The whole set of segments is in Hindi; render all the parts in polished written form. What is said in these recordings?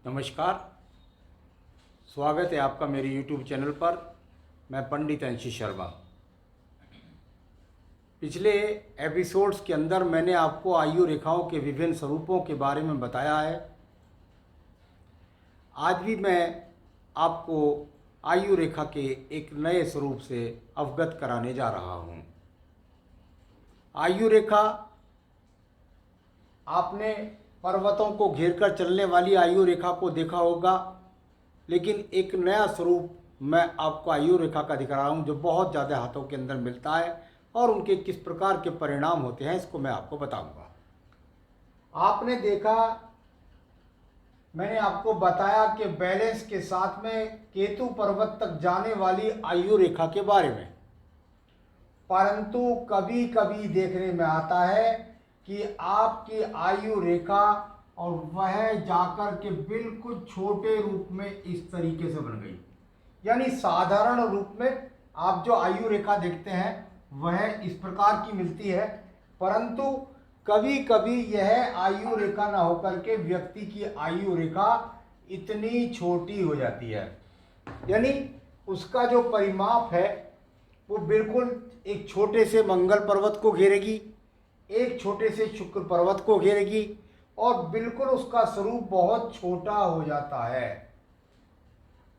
नमस्कार। स्वागत है आपका मेरे YouTube चैनल पर। मैं पंडित अंशी शर्मा। पिछले एपिसोड्स के अंदर मैंने आपको आयु रेखाओं के विभिन्न स्वरूपों के बारे में बताया है। आज भी मैं आपको आयु रेखा के एक नए स्वरूप से अवगत कराने जा रहा हूँ। आयु रेखा, आपने पर्वतों को घेरकर चलने वाली आयु रेखा को देखा होगा, लेकिन एक नया स्वरूप मैं आपको आयु रेखा का दिखा रहा हूँ जो बहुत ज़्यादा हाथों के अंदर मिलता है और उनके किस प्रकार के परिणाम होते हैं इसको मैं आपको बताऊंगा। आपने देखा, मैंने आपको बताया कि बैलेंस के साथ में केतु पर्वत तक जाने वाली आयु रेखा के बारे में, परंतु कभी कभी देखने में आता है कि आपकी आयु रेखा और वह जाकर के बिल्कुल छोटे रूप में इस तरीके से बन गई। यानी साधारण रूप में आप जो आयु रेखा देखते हैं वह इस प्रकार की मिलती है, परंतु कभी कभी यह आयु रेखा ना होकर के व्यक्ति की आयु रेखा इतनी छोटी हो जाती है। यानी उसका जो परिमाप है वो बिल्कुल एक छोटे से मंगल पर्वत को घेरेगी, एक छोटे से शुक्र पर्वत को घेरेगी और बिल्कुल उसका स्वरूप बहुत छोटा हो जाता है।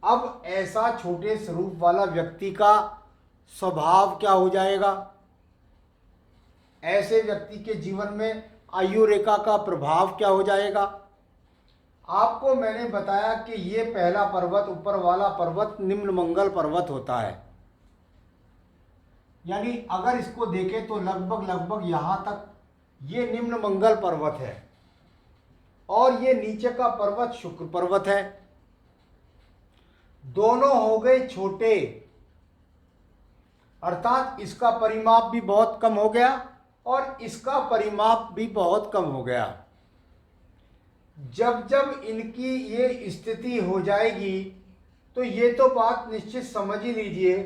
अब ऐसा छोटे स्वरूप वाला व्यक्ति का स्वभाव क्या हो जाएगा? ऐसे व्यक्ति के जीवन में आयु रेखा का प्रभाव क्या हो जाएगा? आपको मैंने बताया कि ये पहला पर्वत, ऊपर वाला पर्वत निम्न मंगल पर्वत होता है। यानी अगर इसको देखें तो लगभग यहाँ तक ये निम्न मंगल पर्वत है और ये नीचे का पर्वत शुक्र पर्वत है। दोनों हो गए छोटे, अर्थात इसका परिमाप भी बहुत कम हो गया और इसका परिमाप भी बहुत कम हो गया। जब जब इनकी ये स्थिति हो जाएगी तो ये तो बात निश्चित समझ ही लीजिए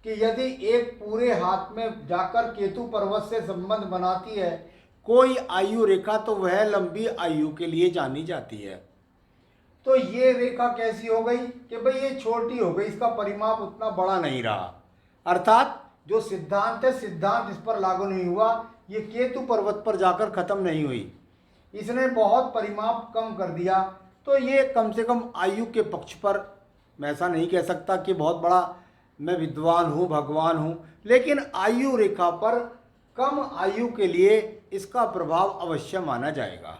कि यदि एक पूरे हाथ में जाकर केतु पर्वत से संबंध बनाती है कोई आयु रेखा, तो वह लंबी आयु के लिए जानी जाती है। तो ये रेखा कैसी हो गई कि भाई ये छोटी हो गई, इसका परिमाप उतना बड़ा नहीं रहा। अर्थात जो सिद्धांत है, सिद्धांत इस पर लागू नहीं हुआ। ये केतु पर्वत पर जाकर खत्म नहीं हुई, इसने बहुत परिमाप कम कर दिया। तो ये कम से कम आयु के पक्ष पर, मैं ऐसा नहीं कह सकता कि बहुत बड़ा मैं विद्वान हूँ, भगवान हूँ, लेकिन आयु रेखा पर कम आयु के लिए इसका प्रभाव अवश्य माना जाएगा।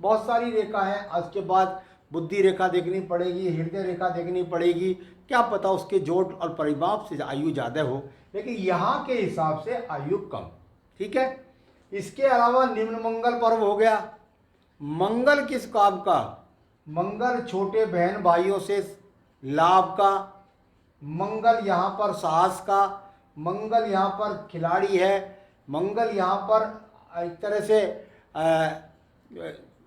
बहुत सारी रेखा है, आज के बाद बुद्धि रेखा देखनी पड़ेगी, हृदय रेखा देखनी पड़ेगी, क्या पता उसके जोड़ और परिमाप से आयु ज़्यादा हो, लेकिन यहाँ के हिसाब से आयु कम। ठीक है। इसके अलावा निम्न मंगल पर्व हो गया। मंगल किस काम का? मंगल छोटे बहन भाइयों से लाभ का, मंगल यहाँ पर साहस का, मंगल यहाँ पर खिलाड़ी है, मंगल यहाँ पर एक तरह से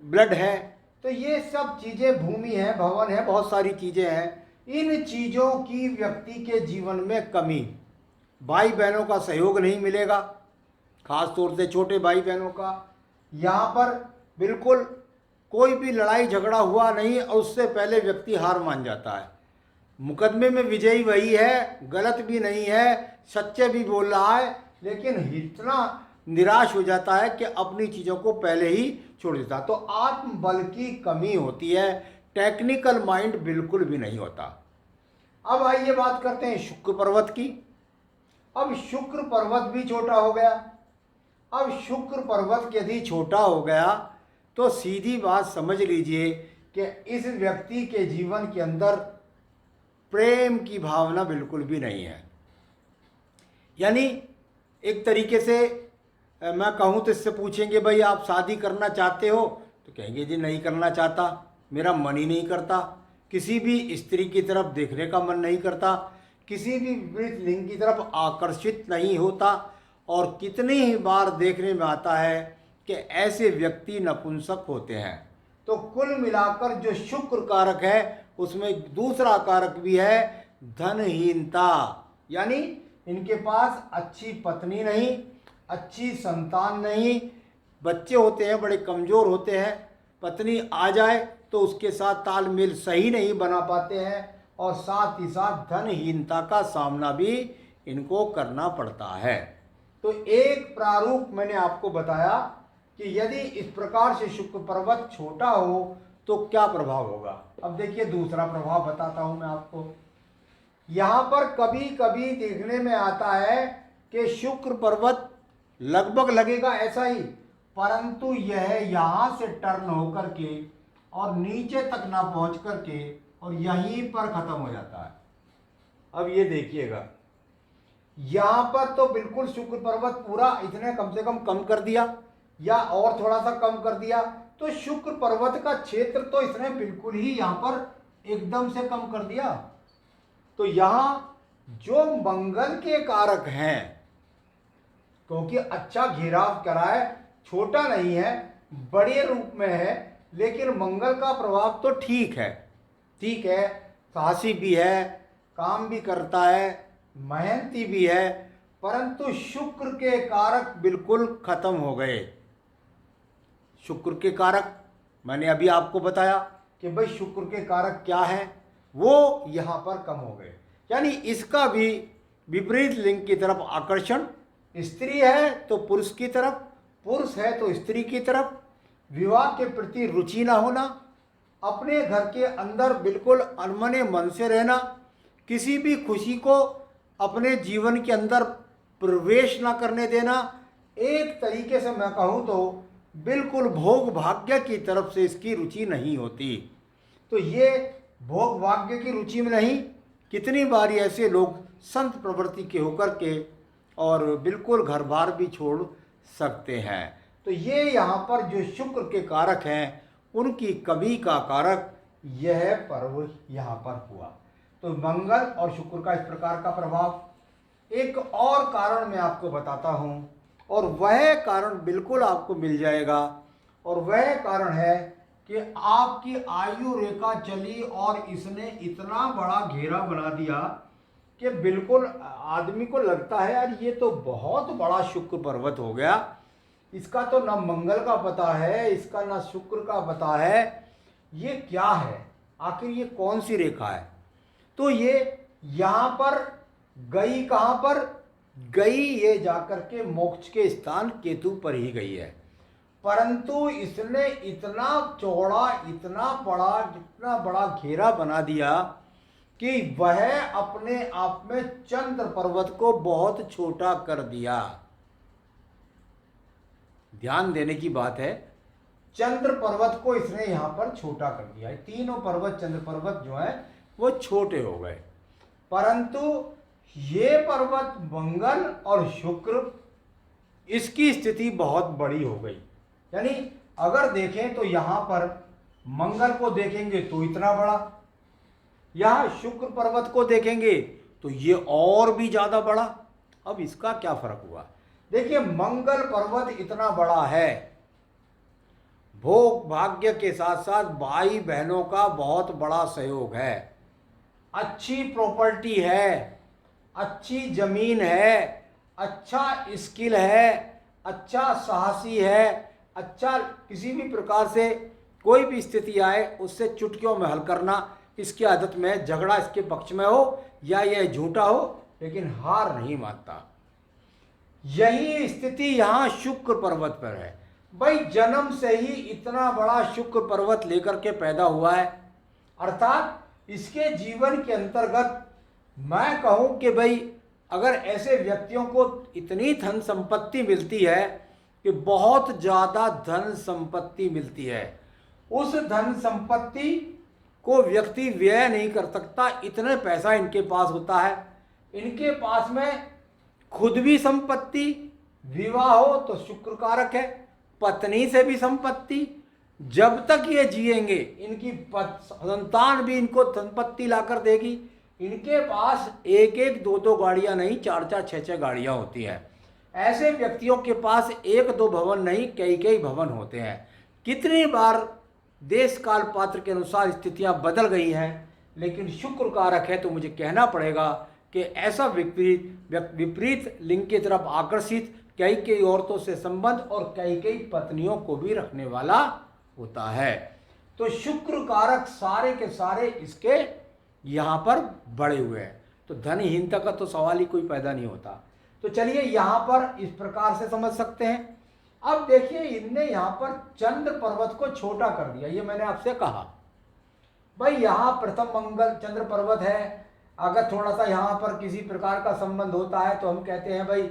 ब्लड है। तो ये सब चीज़ें, भूमि है, भवन है, बहुत सारी चीज़ें हैं। इन चीज़ों की व्यक्ति के जीवन में कमी, भाई बहनों का सहयोग नहीं मिलेगा, खास तौर से छोटे भाई बहनों का। यहाँ पर बिल्कुल कोई भी लड़ाई झगड़ा हुआ नहीं और उससे पहले व्यक्ति हार मान जाता है। मुकदमे में विजयी वही है, गलत भी नहीं है, सच्चे भी बोल रहा है, लेकिन इतना निराश हो जाता है कि अपनी चीज़ों को पहले ही छोड़ देता। तो आत्मबल की कमी होती है, टेक्निकल माइंड बिल्कुल भी नहीं होता। अब आइए बात करते हैं शुक्र पर्वत की। अब शुक्र पर्वत भी छोटा हो गया। अब शुक्र पर्वत यदि छोटा हो गया तो सीधी बात समझ लीजिए कि इस व्यक्ति के जीवन के अंदर प्रेम की भावना बिल्कुल भी नहीं है। यानी एक तरीके से मैं कहूँ तो इससे पूछेंगे भाई आप शादी करना चाहते हो, तो कहेंगे जी नहीं करना चाहता, मेरा मन ही नहीं करता, किसी भी स्त्री की तरफ देखने का मन नहीं करता, किसी भी विपरीत लिंग की तरफ आकर्षित नहीं होता, और कितनी ही बार देखने में आता है कि ऐसे व्यक्ति नपुंसक होते हैं। तो कुल मिलाकर जो शुक्र कारक है उसमें दूसरा कारक भी है धनहीनता। यानी इनके पास अच्छी पत्नी नहीं, अच्छी संतान नहीं, बच्चे होते हैं बड़े कमज़ोर होते हैं, पत्नी आ जाए तो उसके साथ तालमेल सही नहीं बना पाते हैं और साथ ही साथ धनहीनता का सामना भी इनको करना पड़ता है। तो एक प्रारूप मैंने आपको बताया कि यदि इस प्रकार से शुक्र पर्वत छोटा हो तो क्या प्रभाव होगा। अब देखिए दूसरा प्रभाव बताता हूं मैं आपको। यहाँ पर कभी कभी देखने में आता है कि शुक्र पर्वत लगभग लगेगा ऐसा ही, परंतु यह यहाँ से टर्न होकर के और नीचे तक ना पहुंच करके और यहीं पर खत्म हो जाता है। अब ये देखिएगा, यहाँ पर तो बिल्कुल शुक्र पर्वत पूरा इतने कम से कम कर दिया या और थोड़ा सा कम कर दिया, तो शुक्र पर्वत का क्षेत्र तो इसने बिल्कुल ही यहाँ पर एकदम से कम कर दिया। तो यहाँ जो मंगल के कारक हैं, क्योंकि अच्छा घेराव करा है, छोटा नहीं है, बड़े रूप में है, लेकिन मंगल का प्रभाव तो ठीक है, साहसी भी है, काम भी करता है, मेहनती भी है, परंतु शुक्र के कारक बिल्कुल खत्म हो गए। शुक्र के कारक मैंने अभी आपको बताया कि भाई शुक्र के कारक क्या है, वो यहाँ पर कम हो गए। यानी इसका भी विपरीत लिंग की तरफ आकर्षण, स्त्री है तो पुरुष की तरफ, पुरुष है तो स्त्री की तरफ, विवाह के प्रति रुचि ना होना, अपने घर के अंदर बिल्कुल अनमने मन से रहना, किसी भी खुशी को अपने जीवन के अंदर प्रवेश ना करने देना, एक तरीके से मैं कहूँ तो बिल्कुल भोग भाग्य की तरफ से इसकी रुचि नहीं होती। तो ये भोग भाग्य की रुचि में नहीं, कितनी बार ऐसे लोग संत प्रवृत्ति के होकर के और बिल्कुल घर बार भी छोड़ सकते हैं। तो ये यहाँ पर जो शुक्र के कारक हैं उनकी कमी का कारक यह पर्व यहाँ पर हुआ। तो मंगल और शुक्र का इस प्रकार का प्रभाव। एक और कारण मैं आपको बताता हूँ, और वह कारण बिल्कुल आपको मिल जाएगा, और वह कारण है कि आपकी आयु रेखा चली और इसने इतना बड़ा घेरा बना दिया कि बिल्कुल आदमी को लगता है यार ये तो बहुत बड़ा शुक्र पर्वत हो गया, इसका तो ना मंगल का पता है, इसका ना शुक्र का पता है, ये क्या है, आखिर ये कौन सी रेखा है। तो ये यहाँ पर गई, कहाँ पर गई, ये जाकर के मोक्ष के स्थान केतु पर ही गई है, परंतु इसने इतना चौड़ा, इतना बड़ा, जितना बड़ा घेरा बना दिया कि वह अपने आप में चंद्र पर्वत को बहुत छोटा कर दिया। ध्यान देने की बात है, चंद्र पर्वत को इसने यहां पर छोटा कर दिया है। तीनों पर्वत, चंद्र पर्वत जो है वो छोटे हो गए, परंतु ये पर्वत मंगल और शुक्र, इसकी स्थिति बहुत बड़ी हो गई। यानी अगर देखें तो यहां पर मंगल को देखेंगे तो इतना बड़ा, यहां शुक्र पर्वत को देखेंगे तो ये और भी ज्यादा बड़ा। अब इसका क्या फर्क हुआ, देखिए मंगल पर्वत इतना बड़ा है, भोग भाग्य के साथ साथ भाई बहनों का बहुत बड़ा सहयोग है, अच्छी प्रॉपर्टी है, अच्छी जमीन है, अच्छा स्किल है, अच्छा साहसी है, अच्छा किसी भी प्रकार से कोई भी स्थिति आए उससे चुटकियों में हल करना इसकी आदत में, झगड़ा इसके पक्ष में हो या यह झूठा हो, लेकिन हार नहीं मानता। यही स्थिति यहाँ शुक्र पर्वत पर है। भाई जन्म से ही इतना बड़ा शुक्र पर्वत लेकर के पैदा हुआ है, अर्थात इसके जीवन के अंतर्गत मैं कहूँ कि भाई अगर ऐसे व्यक्तियों को इतनी धन संपत्ति मिलती है कि बहुत ज़्यादा धन संपत्ति मिलती है, उस धन संपत्ति को व्यक्ति व्यय नहीं कर सकता, इतने पैसा इनके पास होता है, इनके पास में खुद भी संपत्ति, विवाह हो तो शुक्र कारक है, पत्नी से भी संपत्ति, जब तक ये जिएंगे इनकी संतान भी इनको संपत्ति लाकर देगी। इनके पास एक एक दो दो गाड़ियां नहीं, चार चार छह छह गाड़ियां होती हैं। ऐसे व्यक्तियों के पास एक दो भवन नहीं, कई कई भवन होते हैं। कितनी बार देश काल पात्र के अनुसार स्थितियां बदल गई हैं, लेकिन शुक्र कारक है तो मुझे कहना पड़ेगा कि ऐसा विपरीत लिंग की तरफ आकर्षित, कई कई औरतों से संबंध और कई कई पत्नियों को भी रखने वाला होता है। तो शुक्र कारक सारे के सारे इसके यहाँ पर बढ़े हुए हैं, तो धनहीनता का तो सवाल ही कोई पैदा नहीं होता। तो चलिए यहाँ पर इस प्रकार से समझ सकते हैं। अब देखिए इनने यहाँ पर चंद्र पर्वत को छोटा कर दिया। ये मैंने आपसे कहा भाई यहाँ प्रथम मंगल चंद्र पर्वत है, अगर थोड़ा सा यहाँ पर किसी प्रकार का संबंध होता है तो हम कहते हैं भाई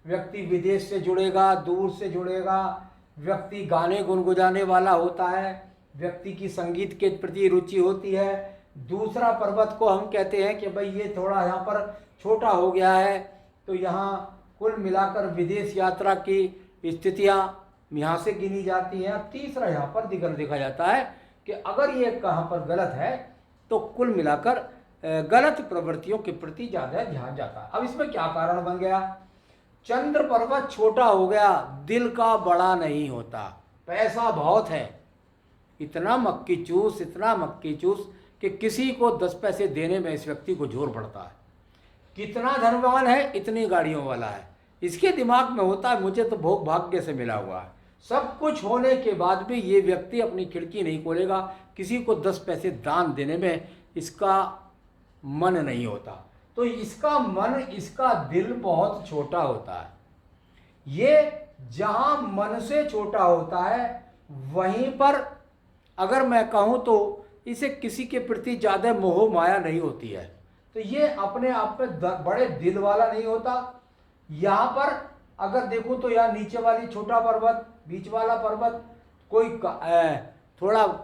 व्यक्ति विदेश से जुड़ेगा, दूर से जुड़ेगा, व्यक्ति गाने गुनगुनाने वाला होता है, व्यक्ति की संगीत के प्रति रुचि होती है। दूसरा पर्वत को हम कहते हैं कि भाई ये थोड़ा यहाँ पर छोटा हो गया है, तो यहाँ कुल मिलाकर विदेश यात्रा की स्थितियाँ यहाँ से गिनी जाती हैं। तीसरा यहाँ पर देखा जाता है कि अगर ये कहाँ पर गलत है तो कुल मिलाकर गलत प्रवृत्तियों के प्रति ज़्यादा ध्यान जाता है। अब इसमें क्या कारण बन गया? चंद्र पर्वत छोटा हो गया, दिल का बड़ा नहीं होता। पैसा बहुत है, इतना मक्खी चूस कि किसी को 10 पैसे देने में इस व्यक्ति को जोर पड़ता है। कितना धनवान है, इतनी गाड़ियों वाला है, इसके दिमाग में होता है मुझे तो भोग भाग्य से मिला हुआ है। सब कुछ होने के बाद भी ये व्यक्ति अपनी खिड़की नहीं खोलेगा, किसी को 10 पैसे दान देने में इसका मन नहीं होता। तो इसका मन, इसका दिल बहुत छोटा होता है। ये जहाँ मन से छोटा होता है वहीं पर अगर मैं कहूँ तो इसे किसी के प्रति ज़्यादा मोह माया नहीं होती है। तो ये अपने आप में बड़े दिल वाला नहीं होता। यहाँ पर अगर देखूँ तो यहाँ नीचे वाली छोटा पर्वत, बीच वाला पर्वत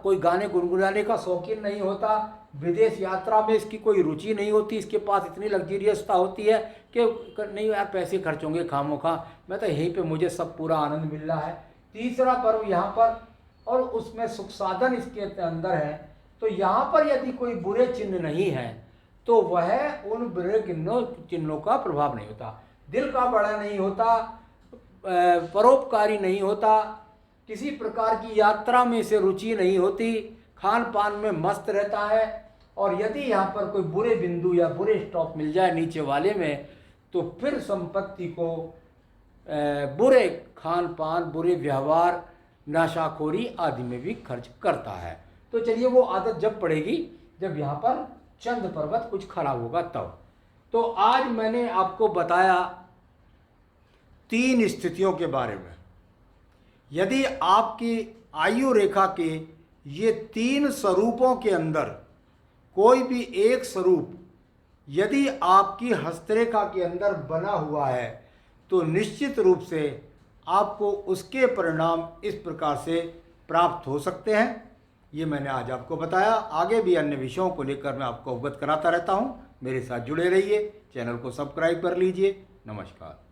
कोई गाने गुनगुनाने का शौकीन नहीं होता, विदेश यात्रा में इसकी कोई रुचि नहीं होती, इसके पास इतनी लग्जरियसता होती है कि नहीं यार पैसे खर्च होंगे खामोखा, मैं तो यहीं पे मुझे सब पूरा आनंद मिल रहा है। तीसरा पर्व यहाँ पर, और उसमें सुख साधन इसके अंदर है, तो यहाँ पर यदि कोई बुरे चिन्ह नहीं है तो वह उन बुरे चिन्हों का प्रभाव नहीं होता। दिल का बड़ा नहीं होता, परोपकारी नहीं होता, किसी प्रकार की यात्रा में से रुचि नहीं होती, खान पान में मस्त रहता है। और यदि यहाँ पर कोई बुरे बिंदु या बुरे स्टॉप मिल जाए नीचे वाले में तो फिर संपत्ति को बुरे खान पान, बुरे व्यवहार, नशाखोरी आदि में भी खर्च करता है। तो चलिए वो आदत जब पड़ेगी जब यहाँ पर चंद्र पर्वत कुछ खराब होगा तब। तो आज मैंने आपको बताया 3 स्थितियों के बारे में। यदि आपकी आयु रेखा के ये 3 स्वरूपों के अंदर कोई भी एक स्वरूप यदि आपकी हस्तरेखा के अंदर बना हुआ है तो निश्चित रूप से आपको उसके परिणाम इस प्रकार से प्राप्त हो सकते हैं। ये मैंने आज आपको बताया। आगे भी अन्य विषयों को लेकर मैं आपको अवगत कराता रहता हूँ। मेरे साथ जुड़े रहिए, चैनल को सब्सक्राइब कर लीजिए। नमस्कार।